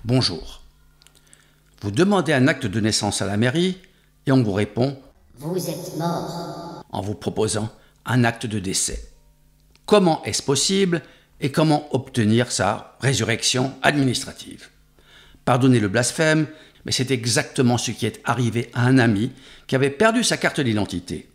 Bonjour. Vous demandez un acte de naissance à la mairie et on vous répond « Vous êtes mort » en vous proposant un acte de décès. Comment est-ce possible et comment obtenir sa résurrection administrative? Pardonnez le blasphème, mais c'est exactement ce qui est arrivé à un ami qui avait perdu sa carte d'identité.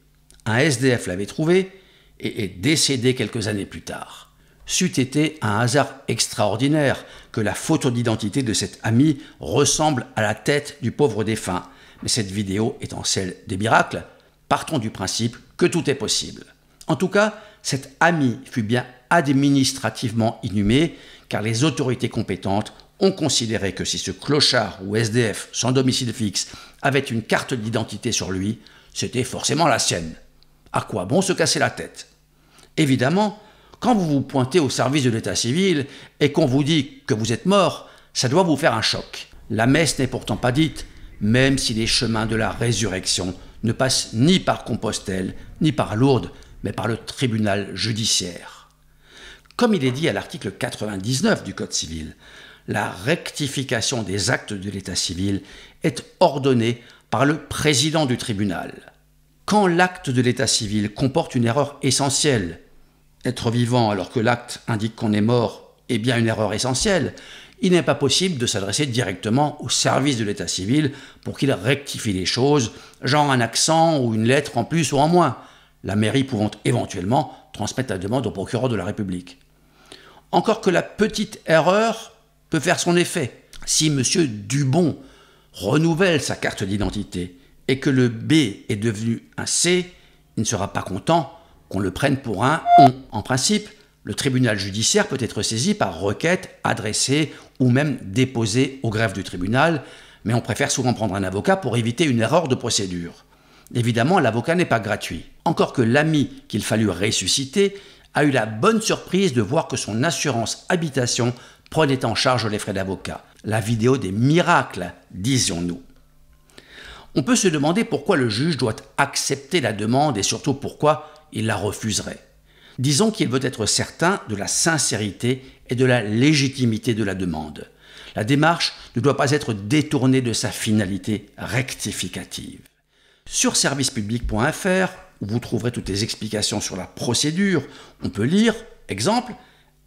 Un SDF l'avait trouvé et est décédé quelques années plus tard. C'eût été un hasard extraordinaire que la photo d'identité de cet ami ressemble à la tête du pauvre défunt. Mais cette vidéo étant celle des miracles, partons du principe que tout est possible. En tout cas, cet ami fut bien administrativement inhumé, car les autorités compétentes ont considéré que si ce clochard ou SDF sans domicile fixe avait une carte d'identité sur lui, c'était forcément la sienne. À quoi bon se casser la tête? Évidemment, quand vous vous pointez au service de l'état civil et qu'on vous dit que vous êtes mort, ça doit vous faire un choc. La messe n'est pourtant pas dite, même si les chemins de la résurrection ne passent ni par Compostelle, ni par Lourdes, mais par le tribunal judiciaire. Comme il est dit à l'article 99 du Code civil, la rectification des actes de l'état civil est ordonnée par le président du tribunal. Quand l'acte de l'état civil comporte une erreur essentielle, être vivant alors que l'acte indique qu'on est mort est bien une erreur essentielle, il n'est pas possible de s'adresser directement au service de l'état civil pour qu'il rectifie les choses, genre un accent ou une lettre en plus ou en moins, la mairie pouvant éventuellement transmettre la demande au procureur de la République. Encore que la petite erreur peut faire son effet. Si M. Dubon renouvelle sa carte d'identité et que le B est devenu un C, il ne sera pas content qu'on le prenne pour un on. En principe, le tribunal judiciaire peut être saisi par requête adressée ou même déposée au greffe du tribunal, mais on préfère souvent prendre un avocat pour éviter une erreur de procédure. Évidemment, l'avocat n'est pas gratuit. Encore que l'ami qu'il fallut ressusciter a eu la bonne surprise de voir que son assurance habitation prenait en charge les frais d'avocat. La vidéo des miracles, disions-nous. On peut se demander pourquoi le juge doit accepter la demande et surtout pourquoi il la refuserait. Disons qu'il veut être certain de la sincérité et de la légitimité de la demande. La démarche ne doit pas être détournée de sa finalité rectificative. Sur servicepublic.fr, où vous trouverez toutes les explications sur la procédure, on peut lire, exemple,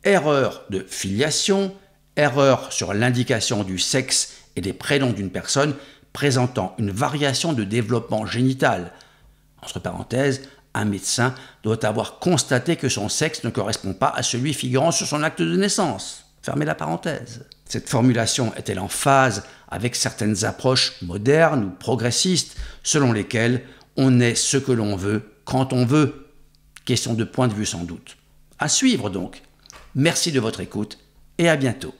erreur de filiation, erreur sur l'indication du sexe et des prénoms d'une personne présentant une variation de développement génital. Entre parenthèses, un médecin doit avoir constaté que son sexe ne correspond pas à celui figurant sur son acte de naissance. Fermez la parenthèse. Cette formulation est-elle en phase avec certaines approches modernes ou progressistes selon lesquelles on est ce que l'on veut quand on veut? Question de point de vue sans doute. À suivre donc. Merci de votre écoute et à bientôt.